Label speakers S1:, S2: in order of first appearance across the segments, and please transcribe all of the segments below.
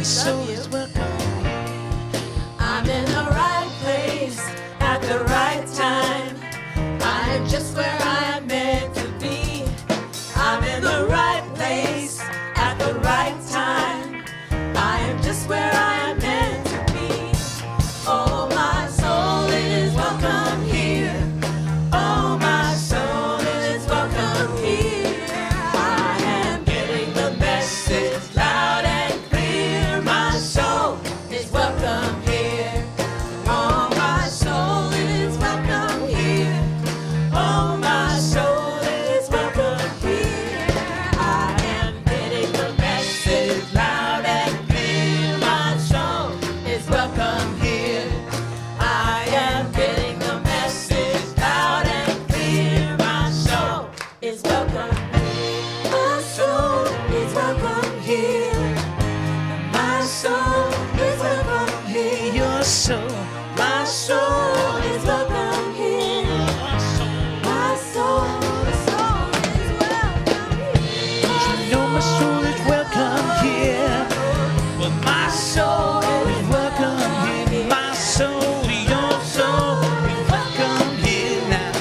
S1: soul is welcome.
S2: I'm in the right place at the right time. I'm just where I'm meant to be. I'm in the right place at the right time. I am just where I'm meant to be. Oh, my soul is welcome here. Oh, my soul is welcome here. I am getting the message loud and clear. My soul is welcome here. Oh, my soul is welcome here. Oh, my soul is welcome here. I am getting the message loud and clear. My soul is welcome here. I am getting the message loud and clear. My soul is welcome here. My soul is welcome here. My soul is welcome here.
S1: Your soul,
S2: My soul is welcome here. My soul is welcome here.
S1: you know my soul is welcome here. Well, my soul is welcome here. My soul, your soul is welcome here now.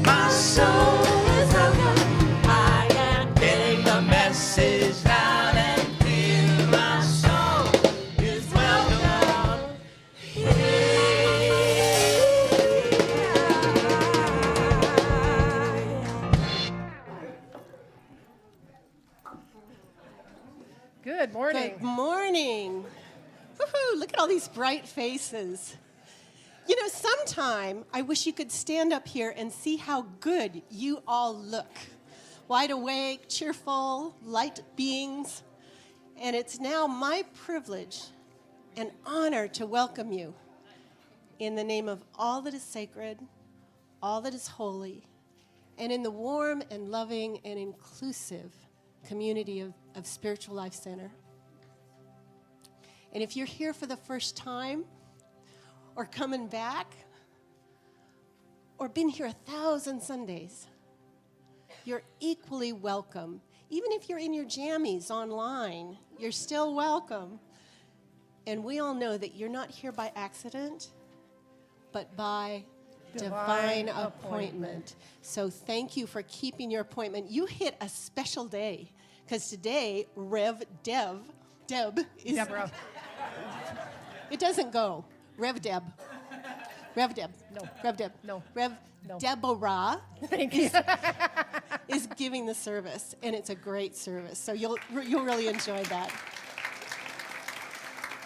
S1: My soul
S2: Is welcome. I am getting the message loud and clear. My soul is welcome
S3: Good morning.
S4: Good morning. Woohoo, look at all these bright faces. You know, sometime I wish you could stand up here and see how good you all look. Wide awake, cheerful, light beings. And it's now my privilege and honor to welcome you in the name of all that is sacred, all that is holy, and in the warm and loving and inclusive community of Spiritual Life Center. And if you're here for the first time, or coming back, or been here 1,000 Sundays, you're equally welcome. Even if you're in your jammies online, you're still welcome. And we all know that you're not here by accident, but by divine appointment. So thank you for keeping your appointment. You hit a special day, because today, Rev Deb is...
S3: Deborah.
S4: It doesn't go. Rev Deb.
S3: No.
S4: Rev Deb.
S3: No.
S4: Rev
S3: No.
S4: Deborah
S3: Thank you.
S4: is giving the service, and it's a great service. So you'll really enjoy that.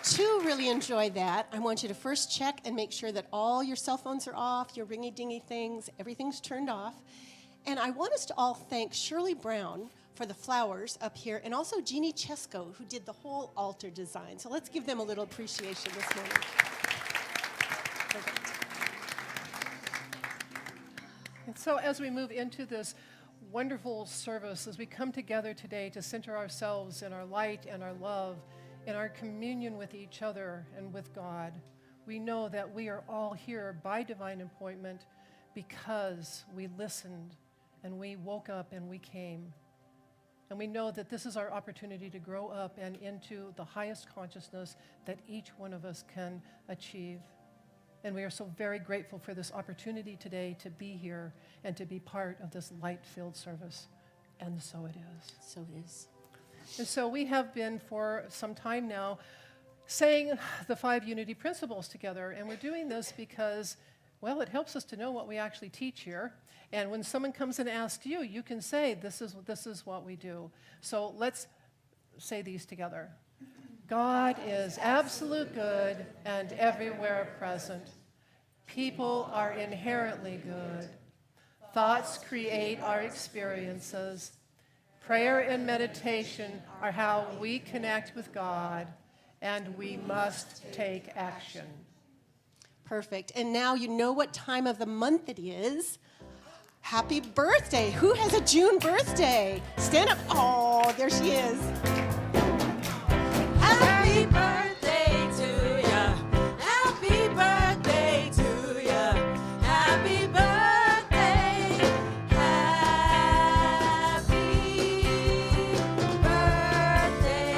S4: To really enjoy that, I want you to first check and make sure that all your cell phones are off, your ringy-dingy things, everything's turned off. And I want us to all thank Shirley Brown for the flowers up here, and also Janee Chesko, who did the whole altar design. So let's give them a little appreciation this morning. Perfect.
S3: And so as we move into this wonderful service, as we come together today to center ourselves in our light and our love, in our communion with each other and with God, we know that we are all here by divine appointment because we listened and we woke up and we came. And we know that this is our opportunity to grow up and into the highest consciousness that each one of us can achieve. And we are so very grateful for this opportunity today to be here and to be part of this light-filled service. And so it is.
S4: So it is.
S3: And so we have been for some time now saying the 5 unity principles together. And we're doing this because, well, it helps us to know what we actually teach here. And when someone comes and asks you, you can say, this is what we do. So let's say these together. God is absolute good and everywhere present. People are inherently good. Thoughts create our experiences. Prayer and meditation are how we connect with God, and we must take action.
S4: Perfect. And now you know what time of the month it is. Happy birthday. Who has a June birthday? Stand up. Oh, there she is.
S2: Happy birthday to ya. Happy birthday to ya. Happy birthday. Happy birthday.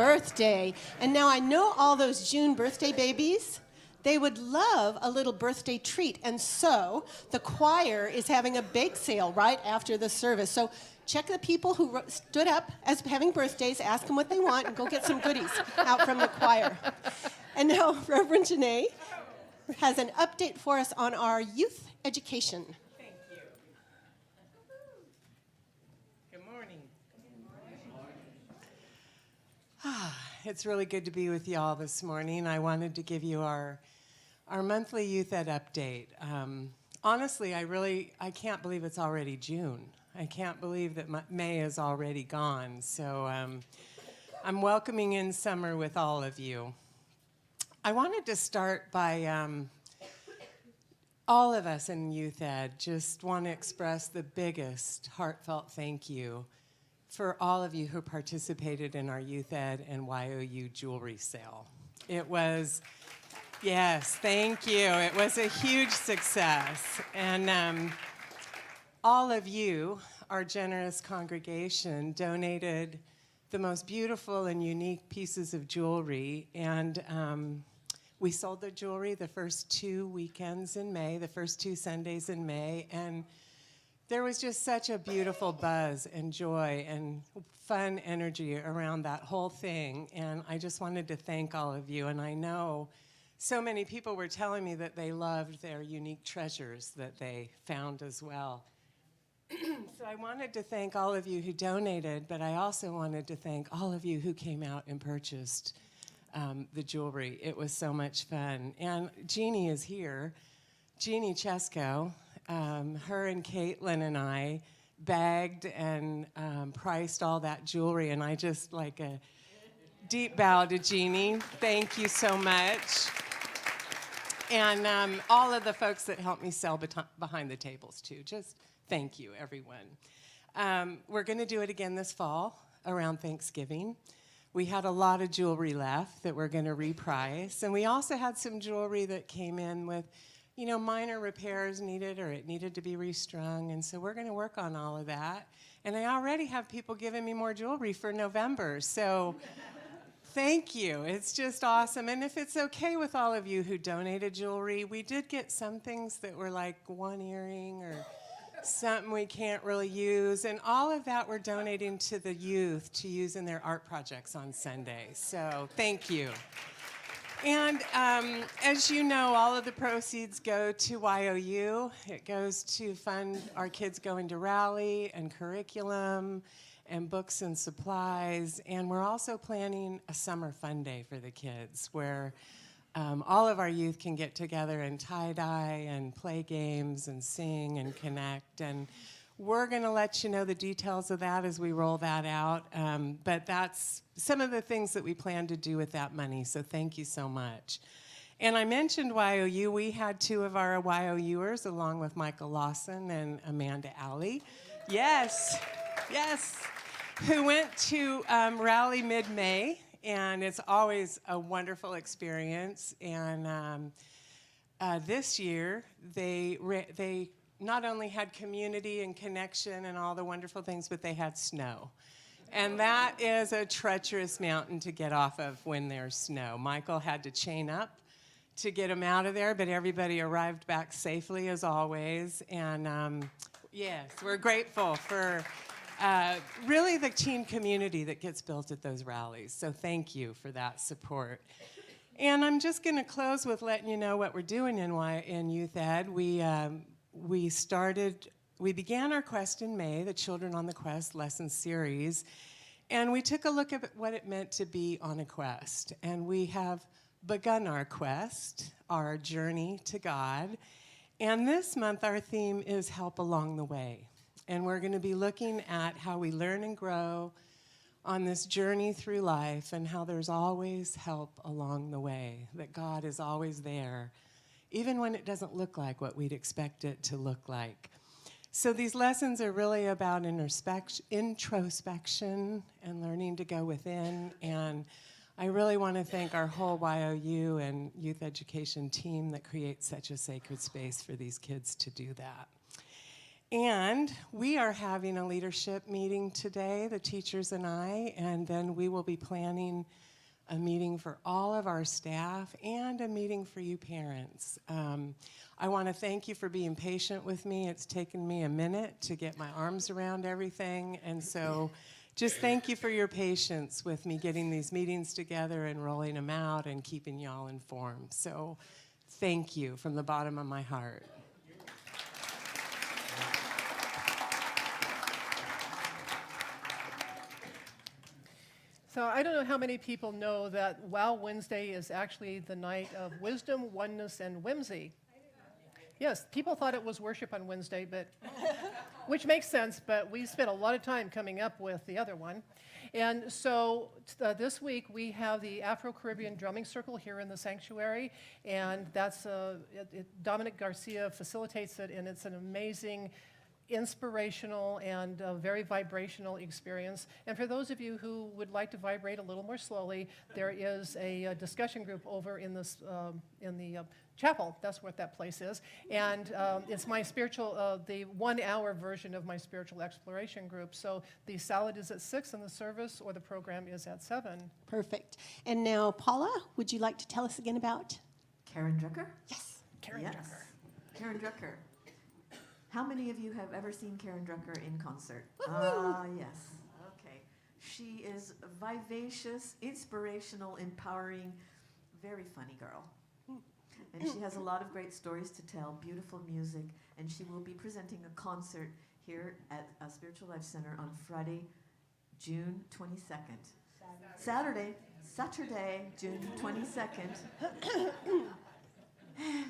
S4: birthday. And now I know all those June birthday babies. They would love a little birthday treat. And so the choir is having a bake sale right after the service. So check the people who stood up as having birthdays, ask them what they want, and go get some goodies out from the choir. And now Reverend Janee has an update for us on our youth education.
S5: Thank you. Good morning. It's really good to be with you all this morning. I wanted to give you our monthly youth ed update. Honestly, I can't believe it's already June. I can't believe that May is already gone. So I'm welcoming in summer with all of you. I wanted to start by all of us in youth ed just want to express the biggest heartfelt thank you for all of you who participated in our youth ed and YOU jewelry sale. It was, yes, thank you. It was a huge success. And all of you, our generous congregation, donated the most beautiful and unique pieces of jewelry. And we sold the jewelry the first 2 weekends in May, the first 2 Sundays in May. And there was just such a beautiful buzz and joy and fun energy around that whole thing. And I just wanted to thank all of you. And I know so many people were telling me that they loved their unique treasures that they found as well. So I wanted to thank all of you who donated, but I also wanted to thank all of you who came out and purchased the jewelry. It was so much fun. And Janee is here. Janee Chesko, her and Caitlin and I bagged and priced all that jewelry, and I just like a deep bow to Janee. Thank you so much. And all of the folks that helped me sell behind the tables too. Just thank you, everyone. We're going to do it again this fall around Thanksgiving. We had a lot of jewelry left that we're going to reprice. And we also had some jewelry that came in with, you know, minor repairs needed or it needed to be restrung. And so we're going to work on all of that. And I already have people giving me more jewelry for November. So thank you. It's just awesome. And if it's okay with all of you who donated jewelry, we did get some things that were like one earring or something we can't really use, and all of that we're donating to the youth to use in their art projects on Sunday. So thank you. And as you know, all of the proceeds go to YOU. It goes to fund our kids going to rally and curriculum and books and supplies. And we're also planning a summer fun day for the kids where all of our youth can get together and tie-dye and play games and sing and connect. And we're going to let you know the details of that as we roll that out. But that's some of the things that we plan to do with that money. So thank you so much. And I mentioned YOU. We had 2 of our YOUers along with Michael Lawson and Amanda Alley. Yes, yes. Who went to Rally mid-May. And it's always a wonderful experience. And this year, they not only had community and connection and all the wonderful things, but they had snow. And that is a treacherous mountain to get off of when there's snow. Michael had to chain up to get him out of there, but everybody arrived back safely as always. And yes, we're grateful for really the team community that gets built at those rallies. So thank you for that support. And I'm just going to close with letting you know what we're doing in Youth Ed. We began our quest in May, the Children on the Quest lesson series, and we took a look at what it meant to be on a quest. And we have begun our quest, our journey to God. And this month our theme is Help Along the Way. And we're going to be looking at how we learn and grow on this journey through life and how there's always help along the way, that God is always there, even when it doesn't look like what we'd expect it to look like. So these lessons are really about introspection and learning to go within. And I really want to thank our whole YOU and youth education team that creates such a sacred space for these kids to do that. And we are having a leadership meeting today, the teachers and I, and then we will be planning a meeting for all of our staff and a meeting for you parents. I want to thank you for being patient with me. It's taken me a minute to get my arms around everything, and so just thank you for your patience with me getting these meetings together and rolling them out and keeping y'all informed. So thank you from the bottom of my heart.
S3: So I don't know how many people know that Wow Wednesday is actually the night of wisdom, oneness, and whimsy. Yes, people thought it was worship on Wednesday, but which makes sense, but we spent a lot of time coming up with the other one. And so this week we have the Afro-Caribbean Drumming Circle here in the sanctuary, and that's Dominic Garcia facilitates it, and it's an amazing, inspirational and very vibrational experience. And for those of you who would like to vibrate a little more slowly, there is a discussion group over in this in the chapel. That's what that place is. And it's my spiritual, the 1 hour version of my spiritual exploration group. So the salad is at 6 and the service or the program is at 7.
S4: Perfect. And now, Paula, would you like to tell us again about?
S6: Karen Drucker?
S4: Yes.
S3: Karen
S6: Yes.
S3: Drucker.
S6: Karen Drucker. How many of you have ever seen Karen Drucker in concert?
S4: Woohoo!
S6: Yes. Okay. She is a vivacious, inspirational, empowering, very funny girl. And she has a lot of great stories to tell, beautiful music, and she will be presenting a concert here at Spiritual Life Center on Friday, June 22nd. Saturday, June 22nd.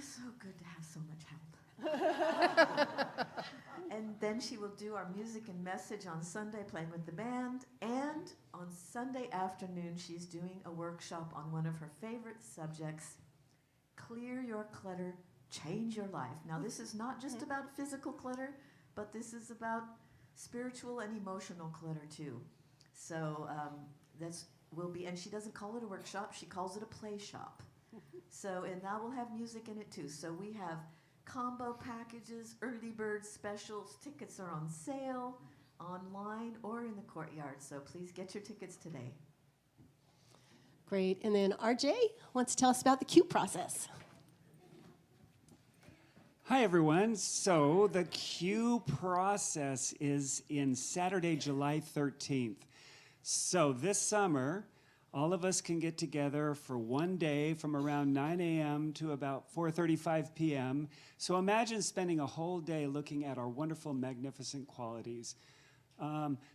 S6: So good to have so much help. And then she will do our music and message on Sunday, playing with the band. And on Sunday afternoon, she's doing a workshop on one of her favorite subjects, Clear Your Clutter, Change Your Life. Now, this is not just about physical clutter, but this is about spiritual and emotional clutter too. So and she doesn't call it a workshop, she calls it a play shop. So, and that will have music in it too. So we have combo packages, early bird specials. Tickets are on sale online or in the courtyard. So please get your tickets today.
S4: Great. And then RJ wants to tell us about the CUE process.
S7: Hi, everyone. So the CUE process is in Saturday, July 13th. So this summer, all of us can get together for one day from around 9 a.m. to about 4:35 p.m. So imagine spending a whole day looking at our wonderful, magnificent qualities.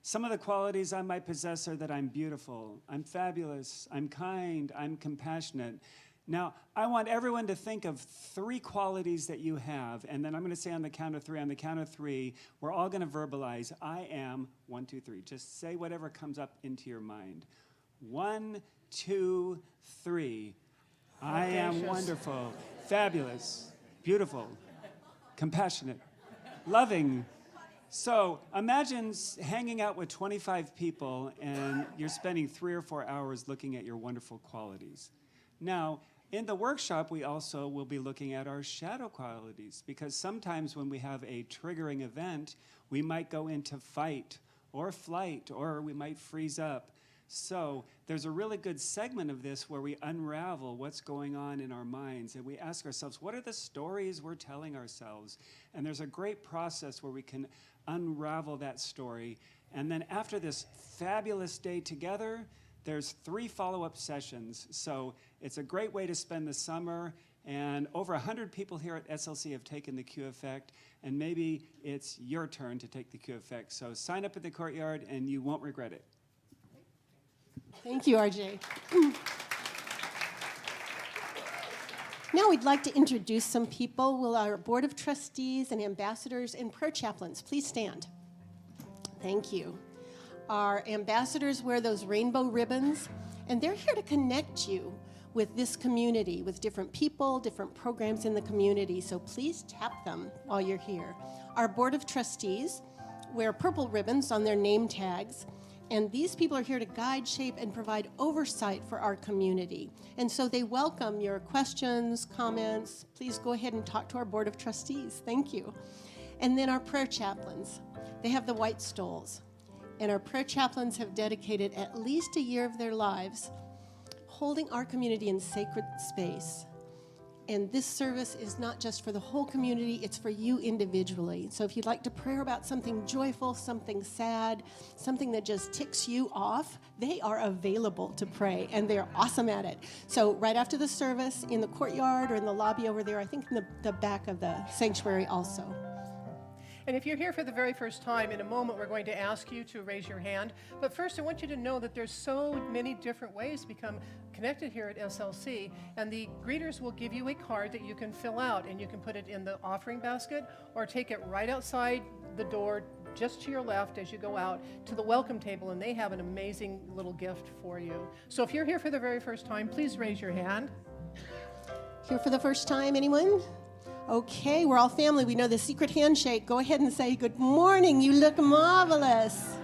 S7: Some of the qualities I might possess are that I'm beautiful, I'm fabulous, I'm kind, I'm compassionate. Now, I want everyone to think of 3 qualities that you have, and then I'm going to say on the count of 3. On the count of 3, we're all going to verbalize, I am, 1, 2, 3. Just say whatever comes up into your mind. 1, 2, 3. I am wonderful, fabulous, beautiful, compassionate, loving. So imagine hanging out with 25 people and you're spending 3 or 4 hours looking at your wonderful qualities. Now, in the workshop, we also will be looking at our shadow qualities, because sometimes when we have a triggering event, we might go into fight or flight, or we might freeze up. So there's a really good segment of this where we unravel what's going on in our minds, and we ask ourselves, what are the stories we're telling ourselves? And there's a great process where we can unravel that story. And then after this fabulous day together, there's 3 follow-up sessions. So it's a great way to spend the summer. And over 100 people here at SLC have taken the CUE Effect, and maybe it's your turn to take the CUE Effect. So sign up at the courtyard, and you won't regret it.
S4: Thank you, RJ. Now we'd like to introduce some people. Will our Board of Trustees and ambassadors and prayer chaplains please stand? Thank you. Our ambassadors wear those rainbow ribbons, and they're here to connect you with this community, with different people, different programs in the community, so please tap them while you're here. Our Board of Trustees wear purple ribbons on their name tags, and these people are here to guide, shape, and provide oversight for our community. And so they welcome your questions, comments. Please go ahead and talk to our Board of Trustees. Thank you. And then our prayer chaplains, they have the white stoles. And our prayer chaplains have dedicated at least a year of their lives holding our community in sacred space. And this service is not just for the whole community, it's for you individually. So if you'd like to pray about something joyful, something sad, something that just ticks you off, they are available to pray, and they're awesome at it. So right after the service, in the courtyard or in the lobby over there, I think in the back of the sanctuary also.
S3: And if you're here for the very first time, in a moment we're going to ask you to raise your hand. But first I want you to know that there's so many different ways to become connected here at SLC. And the greeters will give you a card that you can fill out, and you can put it in the offering basket or take it right outside the door just to your left as you go out to the welcome table, and they have an amazing little gift for you. So if you're here for the very first time, please raise your hand.
S4: Here for the first time, anyone? Okay, we're all family. We know the secret handshake. Go ahead and say, good morning. You look marvelous.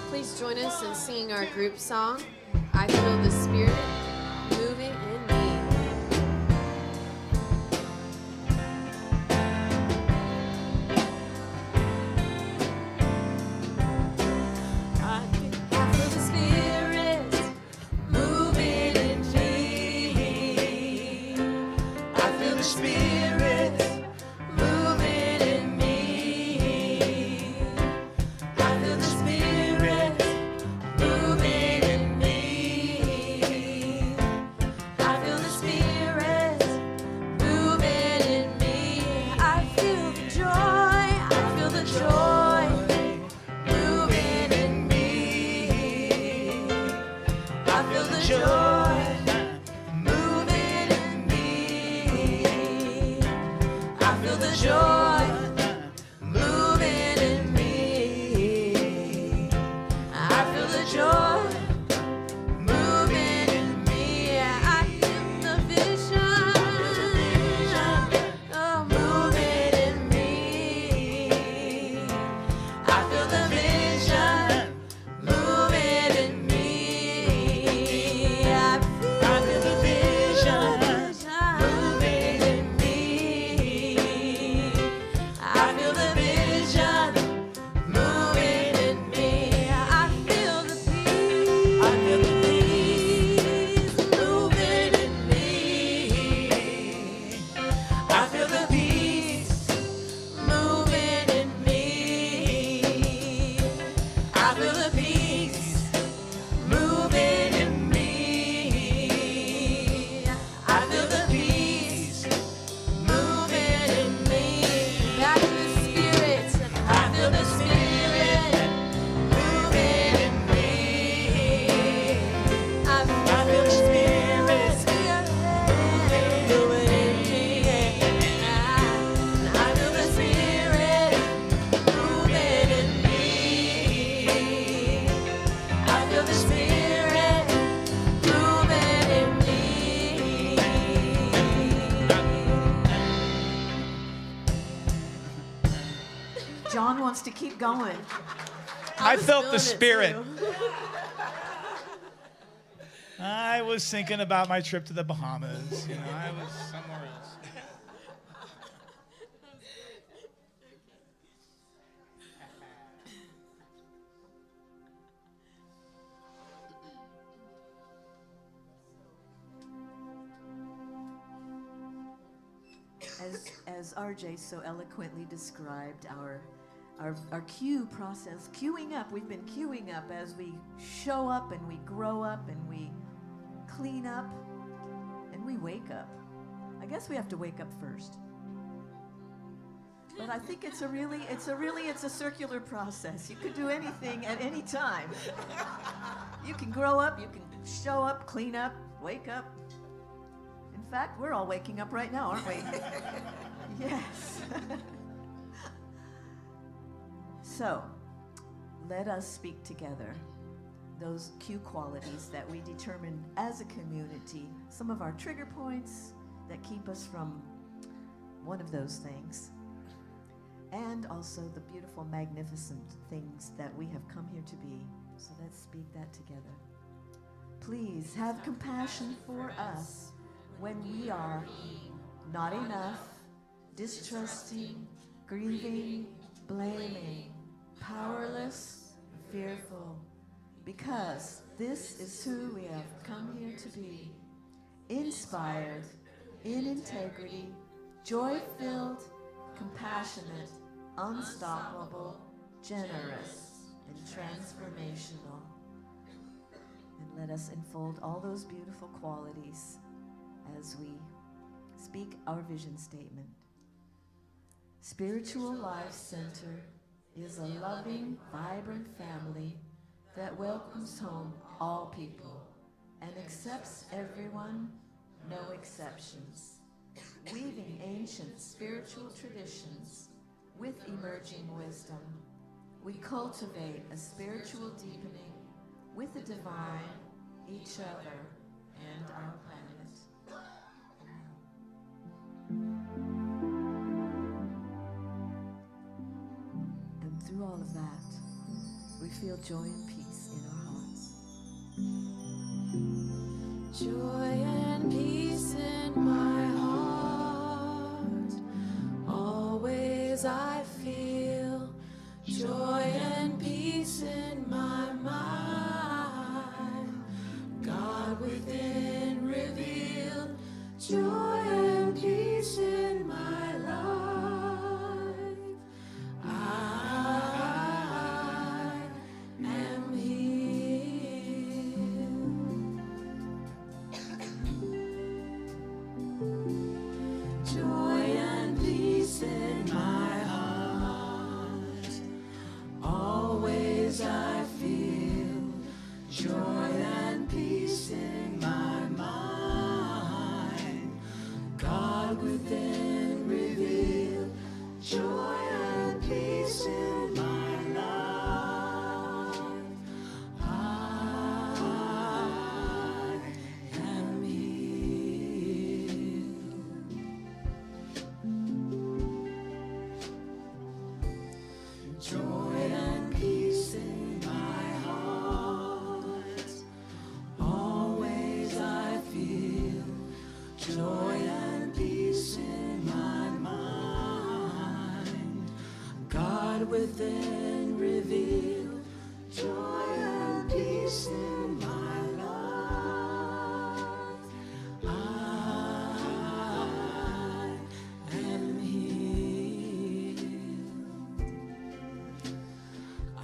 S2: Please join us in singing our group song, I Feel the Spirit Moving in Me. I feel the Spirit moving in me.
S1: I feel the Spirit moving in me. I feel the Spirit moving in me. I feel the Spirit moving in me. I feel the joy. I feel the joy moving in me. I feel the joy moving in me. I feel the joy moving in me. I feel the joy moving in me. I feel the vision, oh, moving in me. I feel the vision moving in me. I feel the vision moving in me. I feel the vision moving in me. I feel the peace. I feel the peace moving in me. I feel the peace moving in me. I feel the peace moving in me. I feel the peace moving in me. Back to the Spirit. I feel the Spirit moving in me. I feel the Spirit moving in me. I feel the Spirit moving in me. I feel the Spirit moving in me.
S6: John wants to keep going.
S1: I
S6: was
S1: felt
S6: feeling
S1: the
S6: it,
S1: Spirit.
S6: too.
S1: I was thinking about my trip to the Bahamas. I was somewhere else.
S6: As RJ so eloquently described our our cue process, queuing up. We've been queuing up as we show up and we grow up and we clean up and we wake up. I guess we have to wake up first. But I think it's a circular process. You could do anything at any time. You can grow up, you can show up, clean up, wake up. In fact, we're all waking up right now, aren't we? Yes. So, let us speak together those cue qualities that we determined as a community, some of our trigger points that keep us from one of those things, and also the beautiful, magnificent things that we have come here to be. So let's speak that together. Please have compassion for us when we are not enough, distrusting, grieving, blaming, powerless, fearful, because this is who we have come here to be. Inspired, in integrity, joy-filled, compassionate, unstoppable, generous, and transformational. And let us unfold all those beautiful qualities as we speak our vision statement. Spiritual Life Center is a loving, vibrant family that welcomes home all people and accepts everyone, no exceptions. Weaving ancient spiritual traditions with emerging wisdom, we cultivate a spiritual deepening with the divine, each other, and our planet. And through all of that, we feel joy and peace in our hearts.
S2: Joy and peace in my heart. Always I feel joy and peace in my mind. God within revealed joy and peace in my life. I am healed. Joy and peace in my heart. Always I feel joy and peace in my mind. God within revealed joy and peace in my life. I am healed. Joy and peace in my heart. Always I feel joy and peace in my mind. God within revealed joy and peace in my life. I am healed. I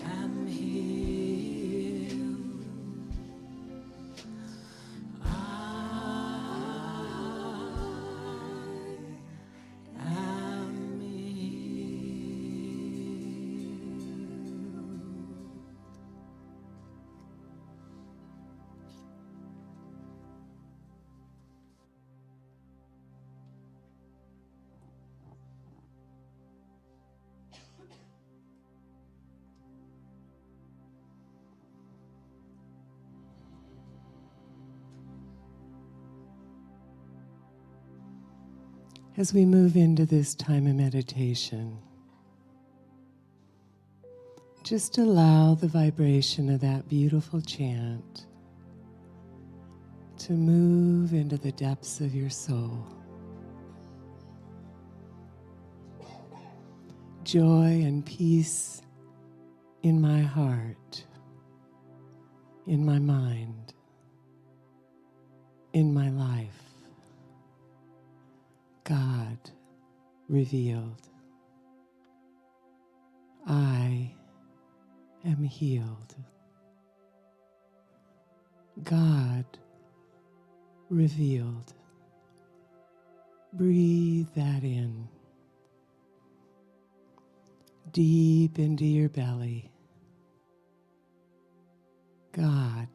S2: am healed. I am healed.
S5: As we move into this time of meditation, just allow the vibration of that beautiful chant to move into the depths of your soul. Joy and peace in my heart, in my mind, in my life. God revealed. I am healed. God revealed. Breathe that in, deep into your belly. God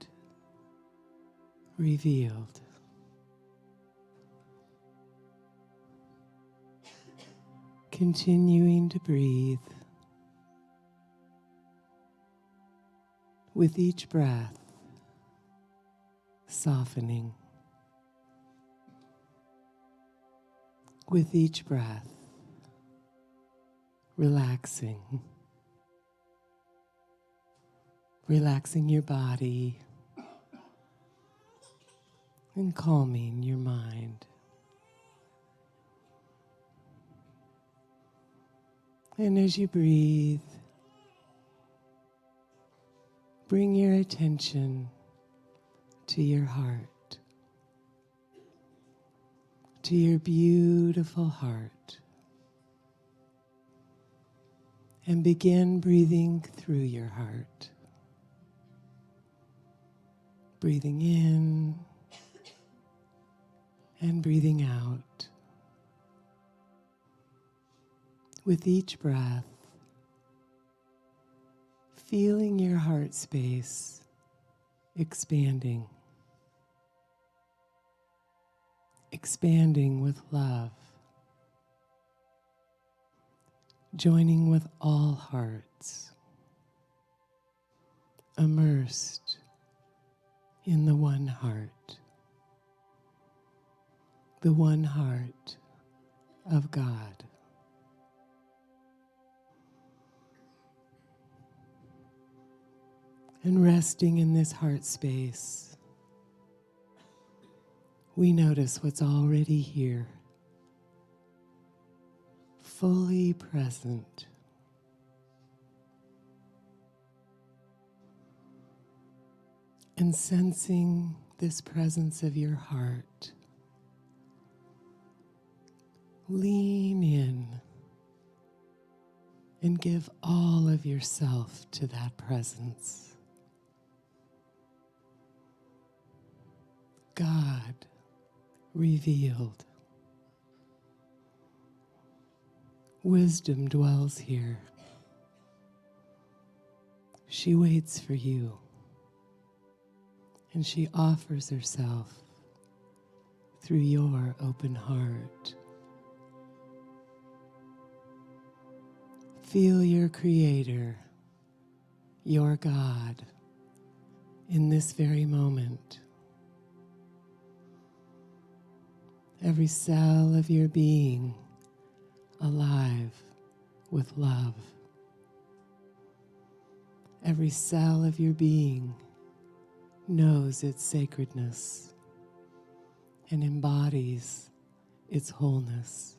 S5: revealed. Continuing to breathe. With each breath, softening. With each breath, relaxing. Relaxing your body and calming your mind. And as you breathe, bring your attention to your heart, to your beautiful heart, and begin breathing through your heart. Breathing in and breathing out. With each breath, feeling your heart space expanding. Expanding with love. Joining with all hearts. Immersed in the one heart. The one heart of God. And resting in this heart space, we notice what's already here, fully present. And sensing this presence of your heart, lean in and give all of yourself to that presence. God revealed. Wisdom dwells here. She waits for you, and she offers herself through your open heart. Feel your Creator, your God, in this very moment. Every cell of your being alive with love. Every cell of your being knows its sacredness and embodies its wholeness.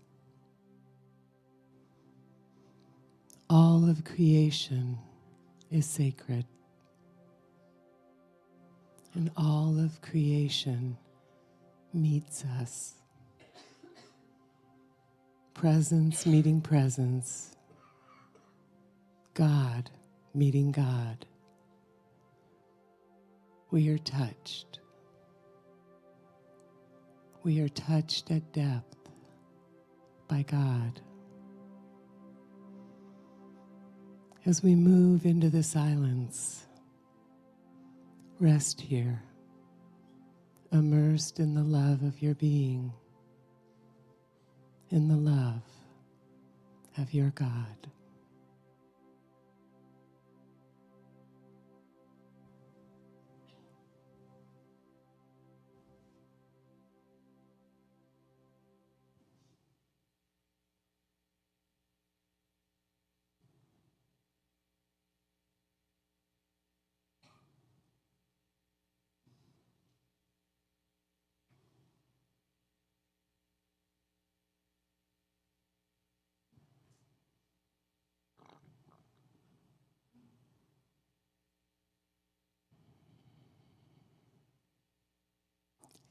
S5: All of creation is sacred, and all of creation meets us. Presence meeting presence. God meeting God. We are touched. We are touched at depth by God. As we move into the silence, rest here, immersed in the love of your being, in the love of your God.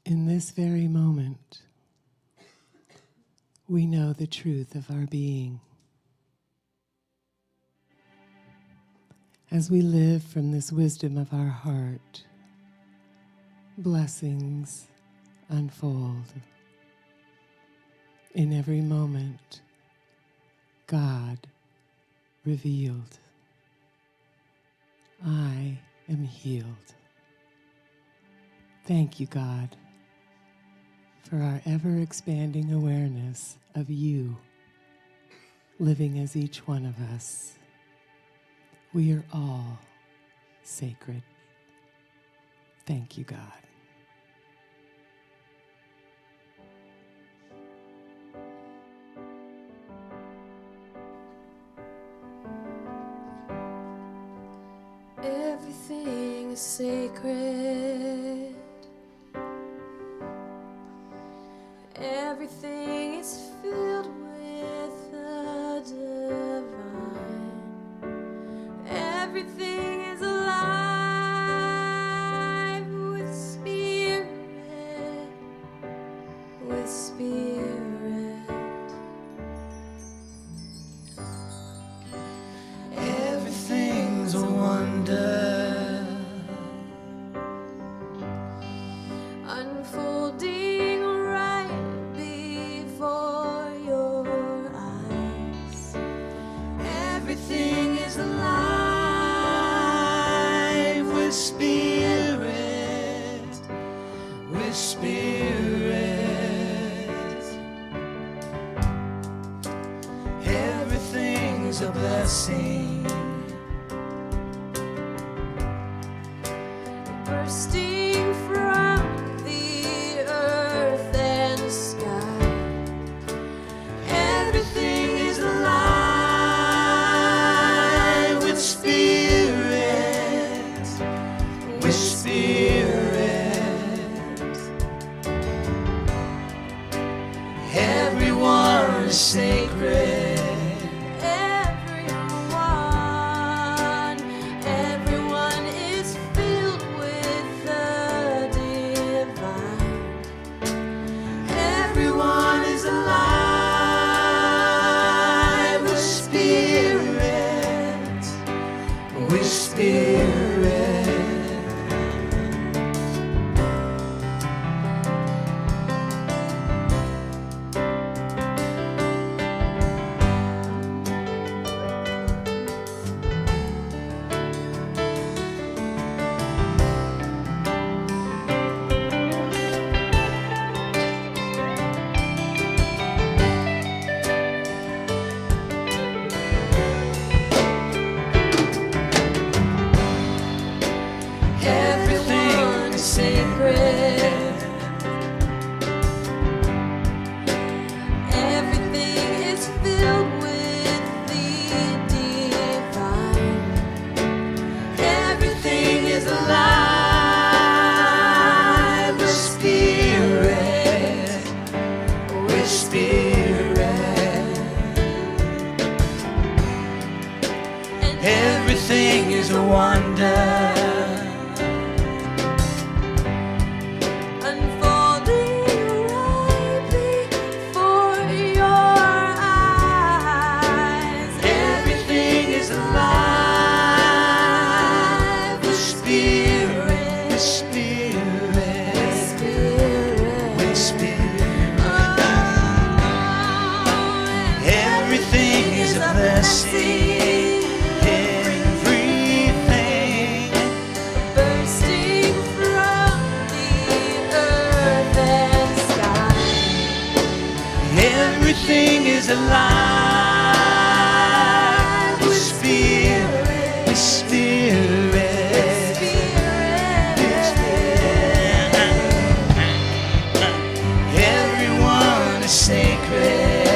S5: In this very moment, we know the truth of our being. As we live from this wisdom of our heart, blessings unfold. In every moment, God revealed. I am healed. Thank you, God, for our ever-expanding awareness of you living as each one of us. We are all sacred. Thank you, God.
S2: Everything is sacred. Everything is filled with the divine. Everything is alive with spirit, with spirit.
S1: Everything's a wonder,
S2: Unfolding right before your eyes.
S1: everything is alive with spirit, with spirit. Everything's a blessing,
S2: Bursting from the earth and sky.
S1: everything is alive with spirit, with spirit. Everyone is sacred.
S2: Everyone is filled with the divine.
S1: Everyone is alive with spirit, with spirit. Everything is sacred.
S2: Everything is filled with the divine.
S1: Everything is alive with spirit, with spirit. Everything is a wonder,
S2: Unfolding right before your eyes.
S1: everything is alive with spirit, with spirit, with spirit. Everything is a blessing. Everything,
S2: Bursting from the earth and sky.
S1: everything is alive with spirit, with spirit, with spirit. Everyone is sacred.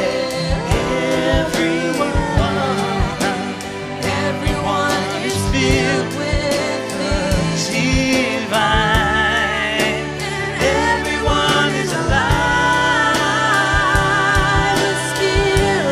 S1: Everyone is filled with the divine. Everyone is alive with spirit.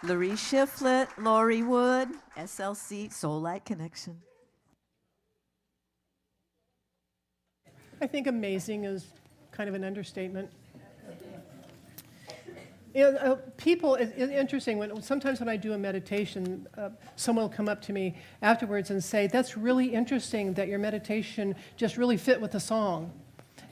S6: Laree Shiflett, Lori Wood, SLC Soul Light Connection.
S3: I think amazing is kind of an understatement. People, it's interesting, sometimes when I do a meditation, someone will come up to me afterwards and say, that's really interesting that your meditation just really fit with the song.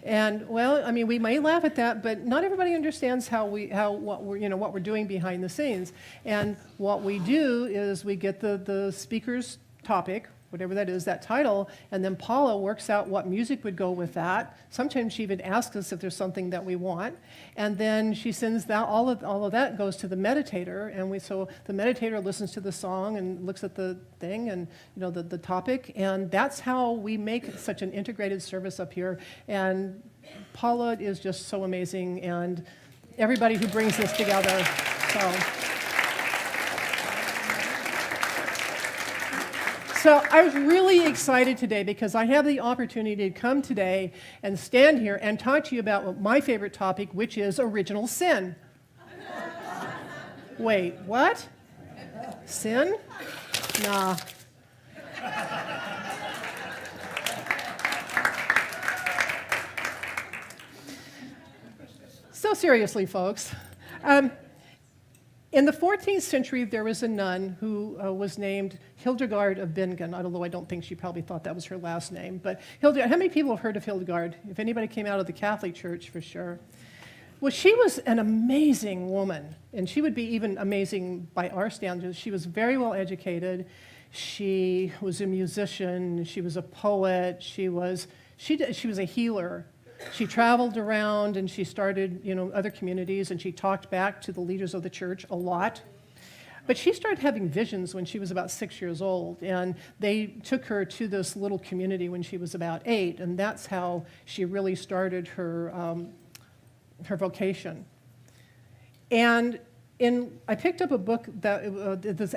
S3: And well, I mean, we might laugh at that, but not everybody understands what we're doing behind the scenes. And what we do is we get the speaker's topic, whatever that is, that title, and then Paula works out what music would go with that. Sometimes she even asks us if there's something that we want, and then she sends that all of that goes to the meditator, and so the meditator listens to the song and looks at the thing and the topic, and that's how we make such an integrated service up here. And Paula is just so amazing, and everybody who brings this together. So I was really excited today because I have the opportunity to come today and stand here and talk to you about my favorite topic, which is original sin. Wait, what? Sin? Nah. So seriously, folks. In the 14th century, there was a nun who was named Hildegard of Bingen, although I don't think she probably thought that was her last name. But Hildegard, how many people have heard of Hildegard? If anybody came out of the Catholic Church, for sure. Well, she was an amazing woman, and she would be even amazing by our standards. She was very well educated. She was a musician. She was a poet. She was a healer. She traveled around and she started, other communities, and she talked back to the leaders of the church a lot. But she started having visions when she was about 6 years old, and they took her to this little community when she was about 8, and that's how she really started her vocation. And I picked up a book that it is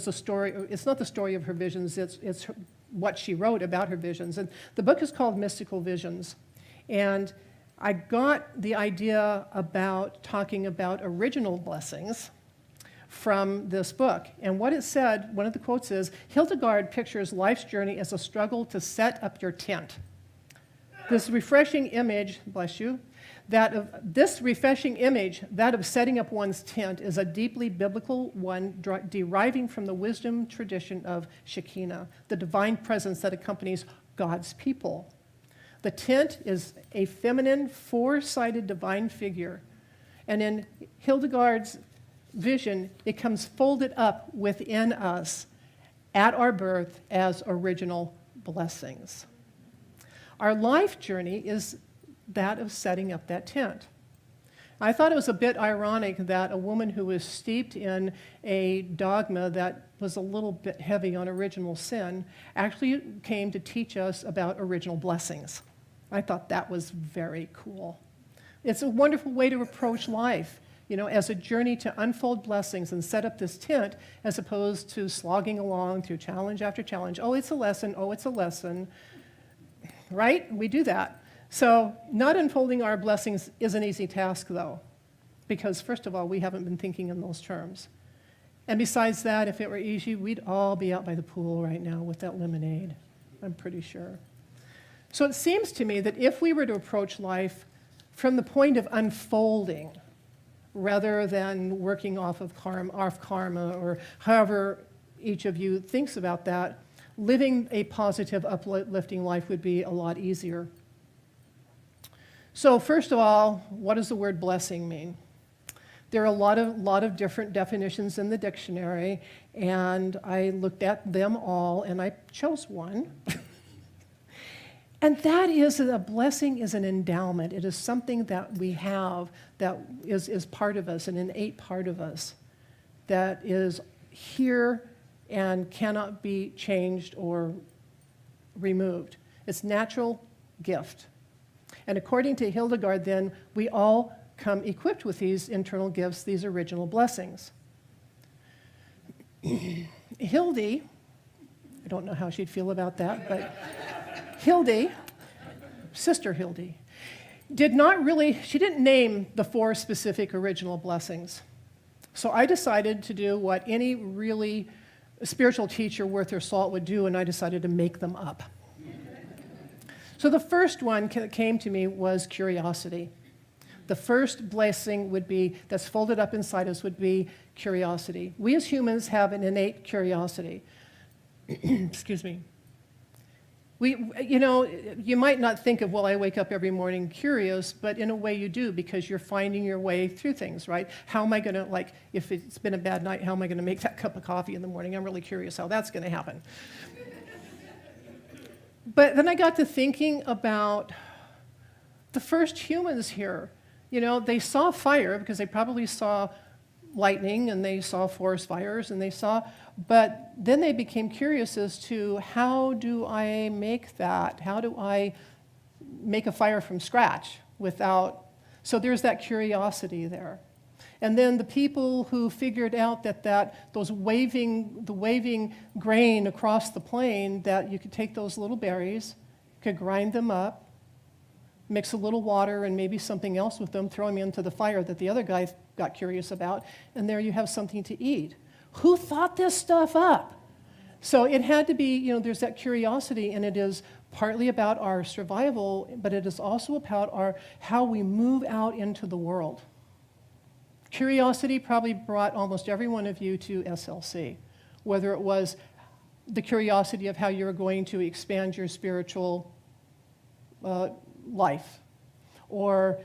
S3: a story. It's not the story of her visions. It's what she wrote about her visions, and the book is called Mystical Visions. And I got the idea about talking about original blessings from this book. And what it said, one of the quotes is, Hildegard pictures life's journey as a struggle to set up your tent. This refreshing image, bless you, that of setting up one's tent is a deeply biblical one deriving from the wisdom tradition of Shekinah, the divine presence that accompanies God's people. The tent is a feminine, four-sided divine figure. And in Hildegard's vision, it comes folded up within us at our birth as original blessings. Our life journey is that of setting up that tent. I thought it was a bit ironic that a woman who was steeped in a dogma that was a little bit heavy on original sin actually came to teach us about original blessings. I thought that was very cool. It's a wonderful way to approach life, as a journey to unfold blessings and set up this tent as opposed to slogging along through challenge after challenge. Oh, it's a lesson. Oh, it's a lesson. Right? We do that. So not unfolding our blessings is an easy task, though, because first of all, we haven't been thinking in those terms. And besides that, if it were easy, we'd all be out by the pool right now with that lemonade, I'm pretty sure. So it seems to me that if we were to approach life from the point of unfolding, rather than working off karma, or however each of you thinks about that, living a positive, uplifting life would be a lot easier. So first of all, what does the word blessing mean? There are a lot of different definitions in the dictionary, and I looked at them all, and I chose one. And that is that a blessing is an endowment. It is something that we have that is part of us, an innate part of us, that is here and cannot be changed or removed. It's natural gift. And according to Hildegard, then, we all come equipped with these internal gifts, these original blessings. Hildy, I don't know how she'd feel about that, but Hildy, Sister Hildy, she didn't name the 4 specific original blessings. So I decided to do what any really spiritual teacher worth their salt would do, and I decided to make them up. So the first one that came to me was curiosity. The first blessing would be, that's folded up inside us, would be curiosity. We as humans have an innate curiosity. Excuse me. You might not think of, well, I wake up every morning curious, but in a way you do, because you're finding your way through things, right? How am I going to, like, if it's been a bad night, how am I going to make that cup of coffee in the morning? I'm really curious how that's going to happen. But then I got to thinking about the first humans here. They saw fire because they probably saw lightning and they saw forest fires and but then they became curious as to, how do I make that? How do I make a fire from scratch so there's that curiosity there. And then the people who figured out that the waving grain across the plain, that you could take those little berries, could grind them up, mix a little water and maybe something else with them, throw them into the fire that the other guy got curious about, and there you have something to eat. Who thought this stuff up? So it had to be, there's that curiosity, and it is partly about our survival, but it is also about how we move out into the world. Curiosity probably brought almost every one of you to SLC, whether it was the curiosity of how you were going to expand your spiritual life, or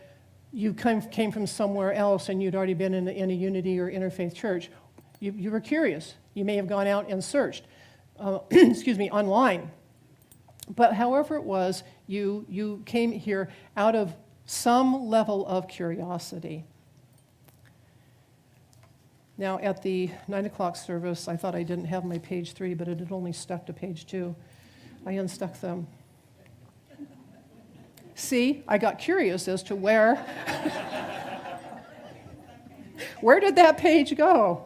S3: you came from somewhere else and you'd already been in a unity or interfaith church. You were curious. You may have gone out and searched, online. But however it was, you came here out of some level of curiosity. Now, at the 9 o'clock service, I thought I didn't have my page 3, but it had only stuck to page 2. I unstuck them. See, I got curious as to where did that page go?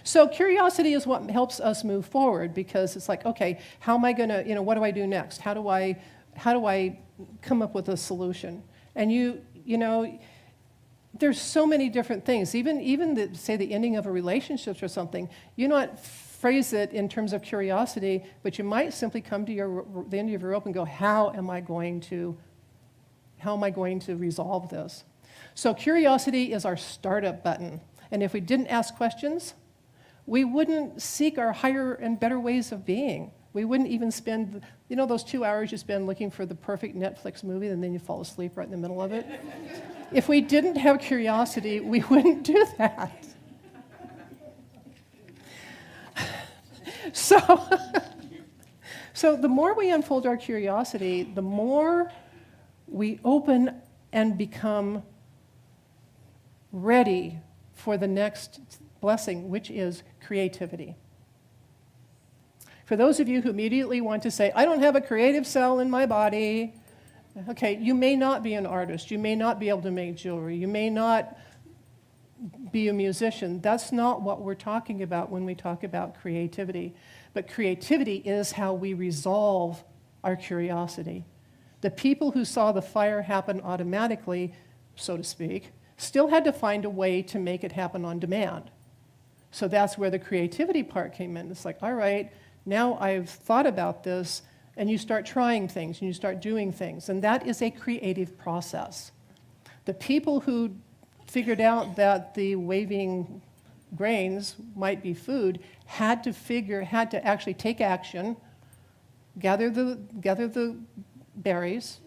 S3: So curiosity is what helps us move forward, because it's like, okay, how am I going to, what do I do next? How do I come up with a solution? And there's so many different things. Even say the ending of a relationship or something, you not phrase it in terms of curiosity, but you might simply come to the end of your rope and go, how am I going to resolve this? So curiosity is our startup button. And if we didn't ask questions, we wouldn't seek our higher and better ways of being. We wouldn't even spend, those 2 hours you spend looking for the perfect Netflix movie, and then you fall asleep right in the middle of it. If we didn't have curiosity, we wouldn't do that. So the more we unfold our curiosity, the more we open and become ready for the next blessing, which is creativity. For those of you who immediately want to say, I don't have a creative cell in my body, okay, you may not be an artist, you may not be able to make jewelry, you may not be a musician. That's not what we're talking about when we talk about creativity. But creativity is how we resolve our curiosity. The people who saw the fire happen automatically, so to speak, still had to find a way to make it happen on demand. So that's where the creativity part came in. It's like, all right, now I've thought about this, and you start trying things, and you start doing things, and that is a creative process. The people who figured out that the waving grains might be food had to actually take action, gather the berries,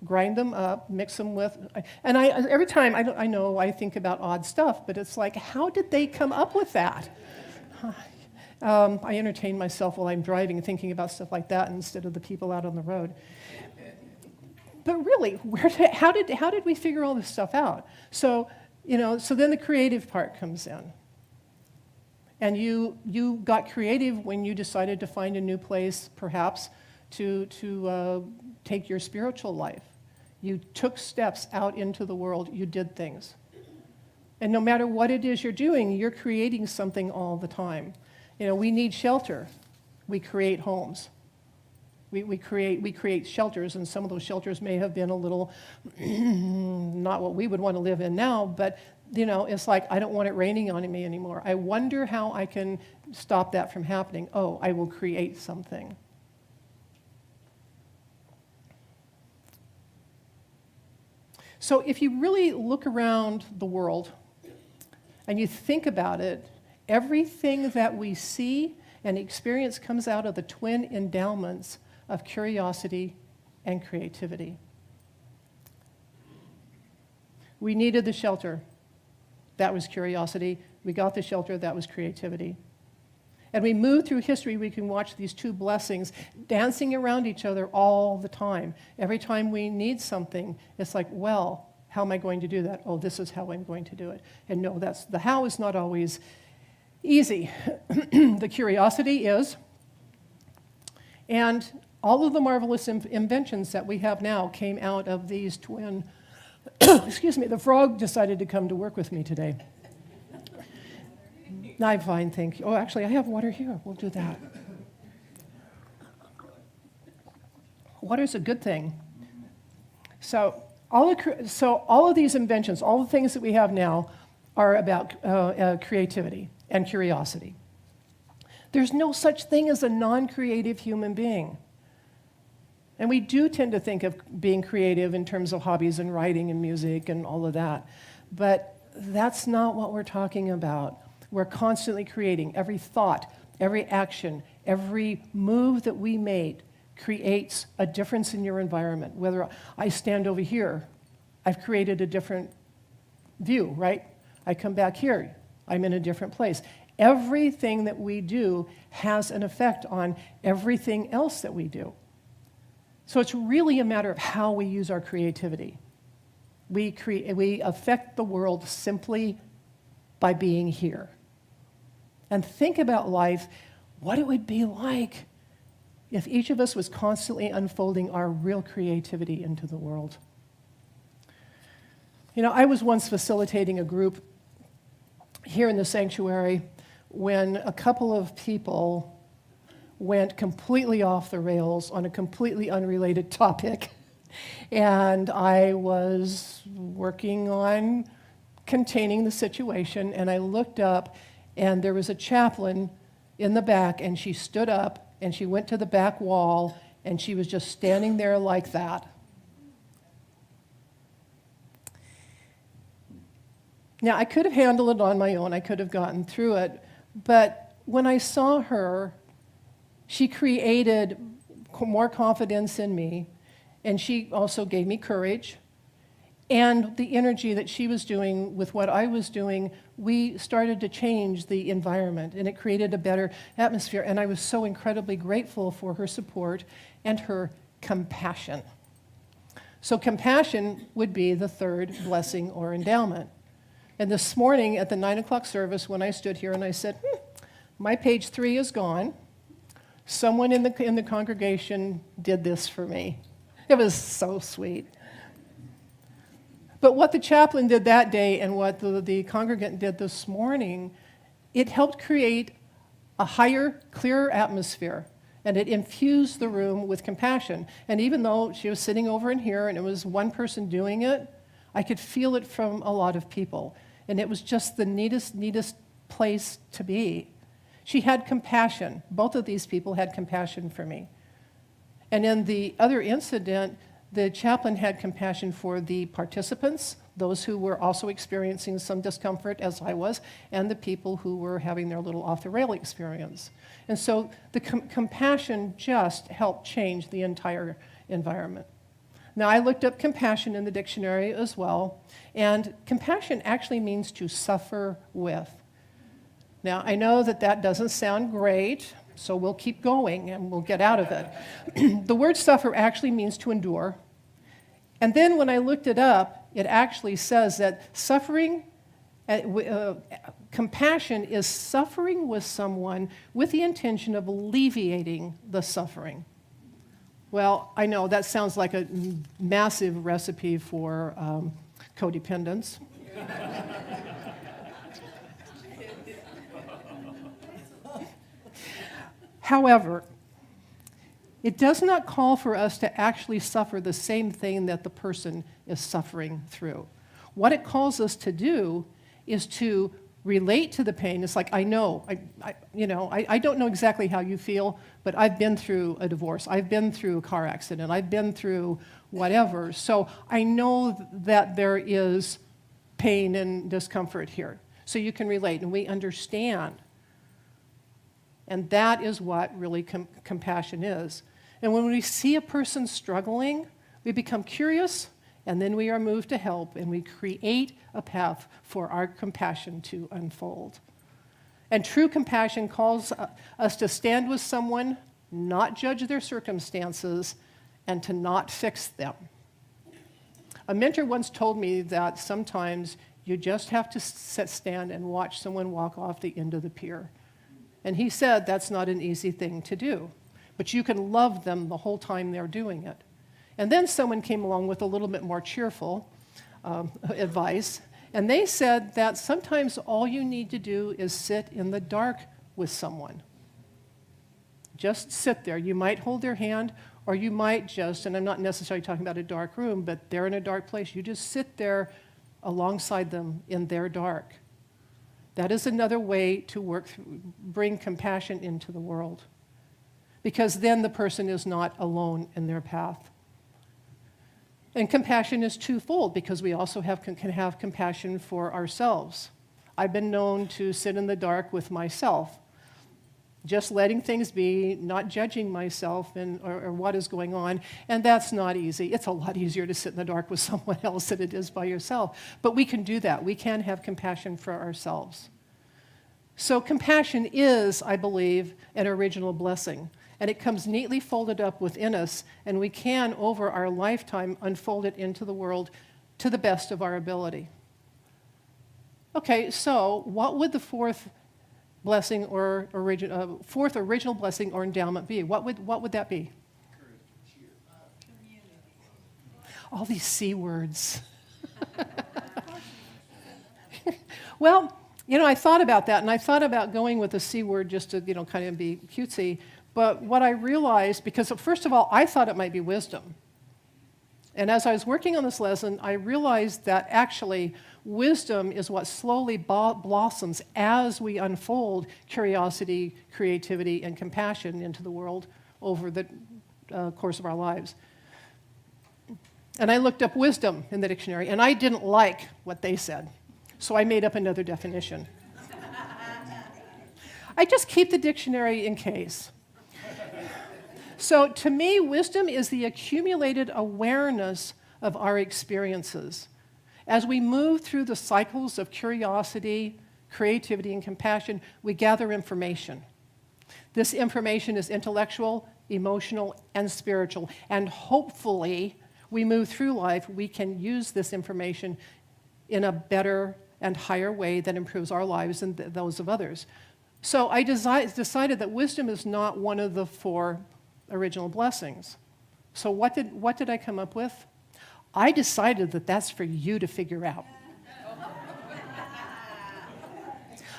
S3: grind them up, mix them with, and every time I know I think about odd stuff, but it's like, how did they come up with that? I entertain myself while I'm driving thinking about stuff like that instead of the people out on the road. But really, how did we figure all this stuff out? So then the creative part comes in. And you got creative when you decided to find a new place, perhaps, to take your spiritual life. You took steps out into the world, you did things. And no matter what it is you're doing, you're creating something all the time. We need shelter. We create homes. We create shelters, and some of those shelters may have been a little not what we would want to live in now, but it's like, I don't want it raining on me anymore. I wonder how I can stop that from happening. Oh, I will create something. So if you really look around the world and you think about it, everything that we see and experience comes out of the twin endowments of curiosity and creativity. We needed the shelter. That was curiosity. We got the shelter. That was creativity. And we move through history, we can watch these two blessings dancing around each other all the time. Every time we need something, it's like, well, how am I going to do that? Oh, this is how I'm going to do it. And no, the how is not always easy. The curiosity is. And all of the marvelous inventions that we have now came out of these twin, excuse me, the frog decided to come to work with me today. I'm fine, thank you. Oh, actually, I have water here. We'll do that. Water's a good thing. So all of these inventions, all the things that we have now are about creativity and curiosity. There's no such thing as a non-creative human being. And we do tend to think of being creative in terms of hobbies and writing and music and all of that. But that's not what we're talking about. We're constantly creating. Every thought, every action, every move that we make creates a difference in your environment. Whether I stand over here, I've created a different view, right? I come back here, I'm in a different place. Everything that we do has an effect on everything else that we do. So it's really a matter of how we use our creativity. We affect the world simply by being here. And think about life, what it would be like if each of us was constantly unfolding our real creativity into the world. I was once facilitating a group here in the sanctuary when a couple of people went completely off the rails on a completely unrelated topic. And I was working on containing the situation, and I looked up, and there was a chaplain in the back, and she stood up, and she went to the back wall, and she was just standing there like that. Now, I could have handled it on my own. I could have gotten through it. But when I saw her, she created more confidence in me, and she also gave me courage. And the energy that she was doing with what I was doing, we started to change the environment, and it created a better atmosphere. And I was so incredibly grateful for her support and her compassion. So compassion would be the third blessing or endowment. And this morning at the 9 o'clock service, when I stood here and I said, my page 3 is gone. Someone in the congregation did this for me. It was so sweet. But what the chaplain did that day and what the congregant did this morning, it helped create a higher, clearer atmosphere. And it infused the room with compassion. And even though she was sitting over in here and it was one person doing it, I could feel it from a lot of people. And it was just the neatest place to be. She had compassion. Both of these people had compassion for me. And in the other incident, the chaplain had compassion for the participants, those who were also experiencing some discomfort, as I was, and the people who were having their little off-the-rail experience. And so the compassion just helped change the entire environment. Now, I looked up compassion in the dictionary as well, and compassion actually means to suffer with. Now, I know that doesn't sound great, so we'll keep going and we'll get out of it. The word suffer actually means to endure. And then when I looked it up, it actually says that compassion is suffering with someone with the intention of alleviating the suffering. Well, I know that sounds like a massive recipe for codependence. However, It does not call for us to actually suffer the same thing that the person is suffering through. What it calls us to do is to relate to the pain. It's like, I know, I don't know exactly how you feel, but I've been through a divorce. I've been through a car accident. I've been through whatever. So I know that there is pain and discomfort here. So you can relate, and we understand. And that is what really compassion is. And when we see a person struggling, we become curious, and then we are moved to help, and we create a path for our compassion to unfold. And true compassion calls us to stand with someone, not judge their circumstances, and to not fix them. A mentor once told me that sometimes you just have to stand and watch someone walk off the end of the pier. And he said that's not an easy thing to do, but you can love them the whole time they're doing it. And then someone came along with a little bit more cheerful advice, and they said that sometimes all you need to do is sit in the dark with someone. Just sit there. You might hold their hand, or you might just, and I'm not necessarily talking about a dark room, but they're in a dark place. You just sit there alongside them in their dark. That is another way to bring compassion into the world, because then the person is not alone in their path. And compassion is twofold, because we also can have compassion for ourselves. I've been known to sit in the dark with myself, just letting things be, not judging myself or what is going on, and that's not easy. It's a lot easier to sit in the dark with someone else than it is by yourself. But we can do that. We can have compassion for ourselves. So compassion is, I believe, an original blessing, and it comes neatly folded up within us, and we can, over our lifetime, unfold it into the world to the best of our ability. Okay, so what would the fourth original blessing or endowment be? What would that be? All these C words. Well, I thought about that, and I thought about going with the C word just to, kind of be cutesy. But what I realized, because first of all, I thought it might be wisdom. And as I was working on this lesson, I realized that actually wisdom is what slowly blossoms as we unfold curiosity, creativity, and compassion into the world over the course of our lives. And I looked up wisdom in the dictionary, and I didn't like what they said. So I made up another definition. I just keep the dictionary in case. So to me, wisdom is the accumulated awareness of our experiences. As we move through the cycles of curiosity, creativity, and compassion, we gather information. This information is intellectual, emotional, and spiritual. And hopefully, we move through life, we can use this information in a better and higher way that improves our lives and those of others. So I decided that wisdom is not one of the four original blessings. So what did I come up with? I decided that that's for you to figure out.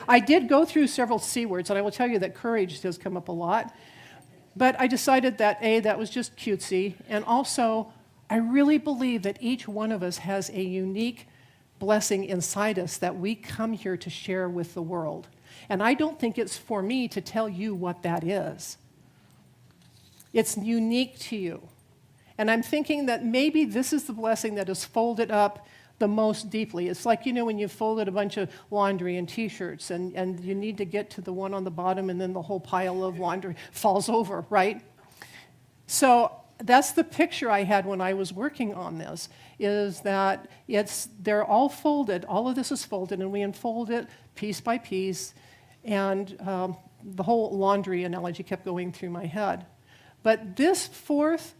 S3: I did go through several C words, and I will tell you that courage has come up a lot. But I decided that, A, that was just cutesy, and also I really believe that each one of us has a unique blessing inside us that we come here to share with the world. And I don't think it's for me to tell you what that is. It's unique to you. And I'm thinking that maybe this is the blessing that is folded up the most deeply. It's like, when you folded a bunch of laundry and T-shirts, and you need to get to the one on the bottom, and then the whole pile of laundry falls over, right? So that's the picture I had when I was working on this, is that they're all folded, all of this is folded, and we unfold it piece by piece, and the whole laundry analogy kept going through my head. But this fourth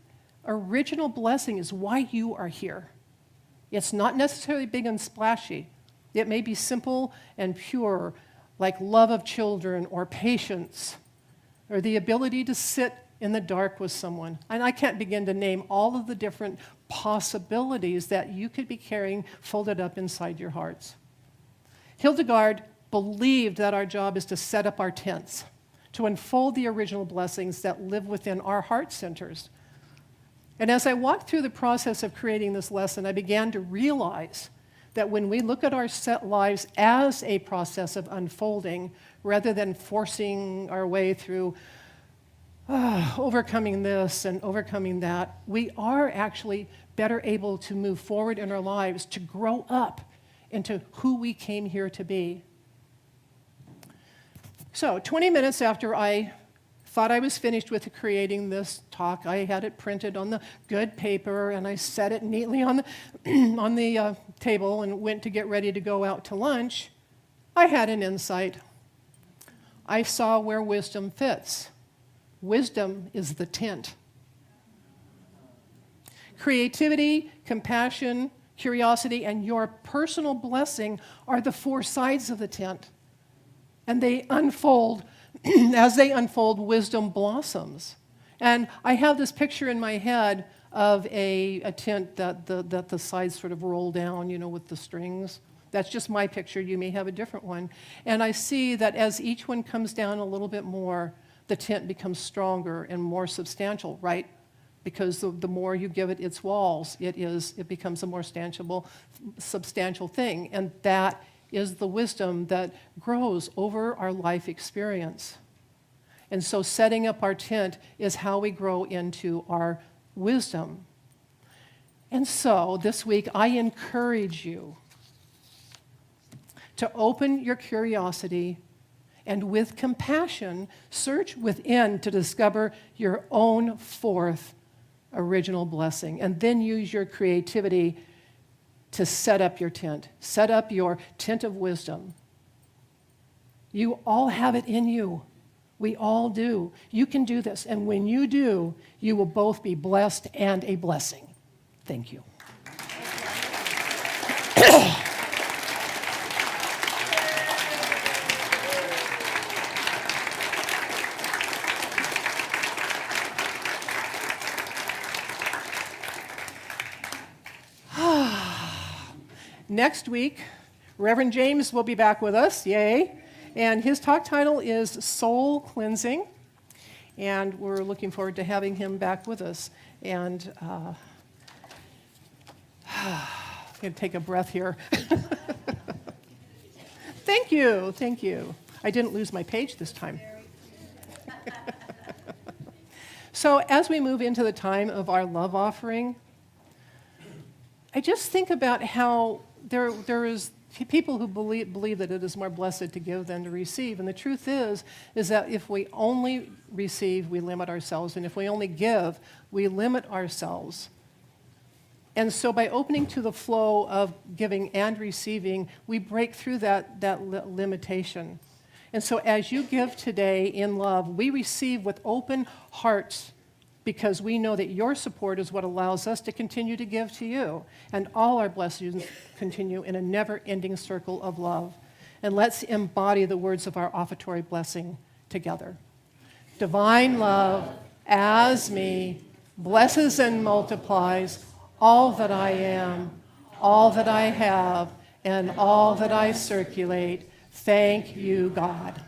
S3: original blessing is why you are here. It's not necessarily big and splashy. It may be simple and pure, like love of children or patience, or the ability to sit in the dark with someone. And I can't begin to name all of the different possibilities that you could be carrying folded up inside your hearts. Hildegard believed that our job is to set up our tents, to unfold the original blessings that live within our heart centers. And as I walked through the process of creating this lesson, I began to realize that when we look at our set lives as a process of unfolding, rather than forcing our way through overcoming this and overcoming that, we are actually better able to move forward in our lives, to grow up into who we came here to be. So 20 minutes after I thought I was finished with creating this talk, I had it printed on the good paper, and I set it neatly on the, on the table and went to get ready to go out to lunch. I had an insight. I saw where wisdom fits. Wisdom is the tent. Creativity, compassion, curiosity, and your personal blessing are the four sides of the tent. And they unfold. As they unfold, wisdom blossoms. And I have this picture in my head of a tent that the sides sort of roll down, you know, with the strings. That's just my picture. You may have a different one. And I see that as each one comes down a little bit more, the tent becomes stronger and more substantial, right? Because the more you give it its walls, it becomes a more substantial thing. And that is the wisdom that grows over our life experience. And so setting up our tent is how we grow into our wisdom. And so this week, I encourage you to open your curiosity and with compassion, search within to discover your own fourth original blessing. And then use your creativity to set up your tent. Set up your tent of wisdom. You all have it in you. We all do. You can do this. And when you do, you will both be blessed and a blessing. Thank you. Next week, Reverend James will be back with us, yay. And his talk title is Soul Cleansing. And we're looking forward to having him back with us. And I'm going to take a breath here. Thank you, thank you. I didn't lose my page this time. So as we move into the time of our love offering, I just think about how there is people who believe that it is more blessed to give than to receive. And the truth is that if we only receive, we limit ourselves. And if we only give, we limit ourselves. And so by opening to the flow of giving and receiving, we break through that limitation. And so as you give today in love, we receive with open hearts, because we know that your support is what allows us to continue to give to you. And all our blessings continue in a never-ending circle of love. And let's embody the words of our offertory blessing together. Divine love, as me, blesses and multiplies all that I am, all that I have, and all that I circulate. Thank you, God.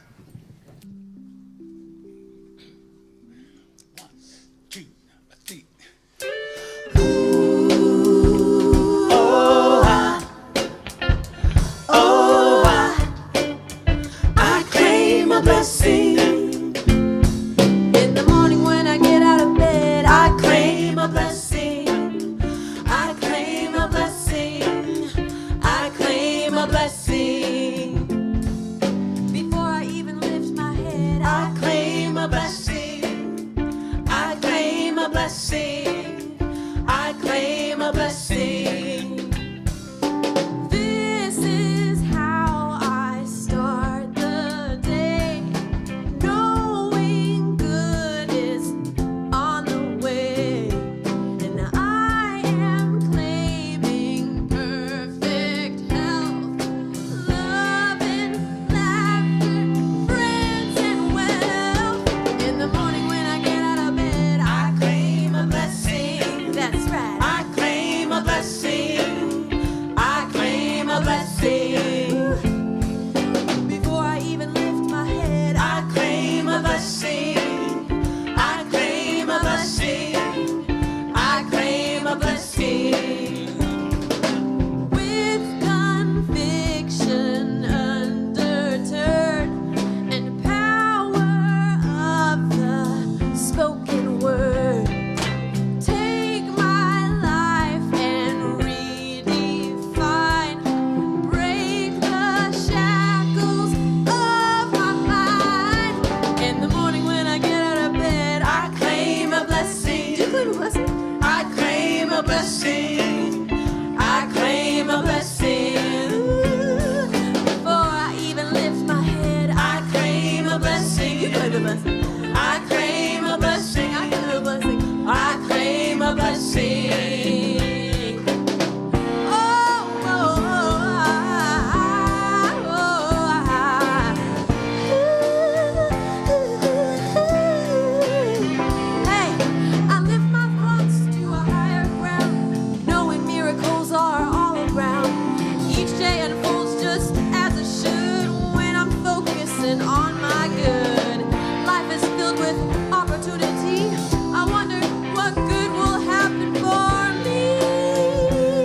S2: each day unfolds just as it should when I'm focusing on my good. Life is filled with opportunity. I wonder what good will happen for me.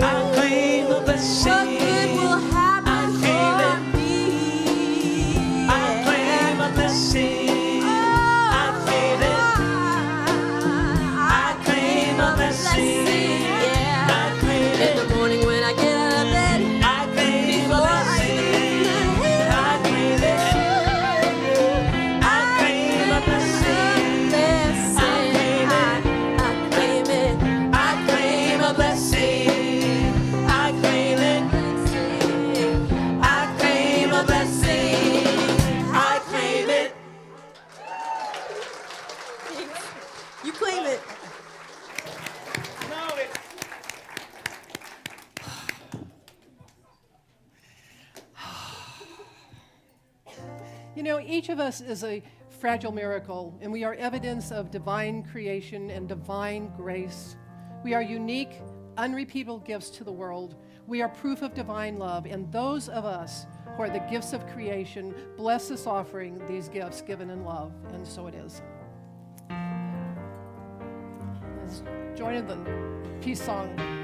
S1: I claim a blessing.
S2: What good will happen
S1: claim
S2: for
S1: it.
S2: me?
S1: I claim a blessing. I claim it. I claim a blessing.
S2: Yeah.
S1: I claim
S2: In
S1: it.
S2: the morning when I get out of bed,
S1: I claim a blessing. I claim it. I claim a blessing.
S2: I claim it.
S1: I claim a blessing. I claim it. I claim a blessing. I claim it.
S2: You claim it.
S3: You know, each of us is a fragile miracle, and we are evidence of divine creation and divine grace. We are unique, unrepeatable gifts to the world. We are proof of divine love, and those of us who are the gifts of creation bless this offering, these gifts given in love, and so it is. Let's join in the peace song.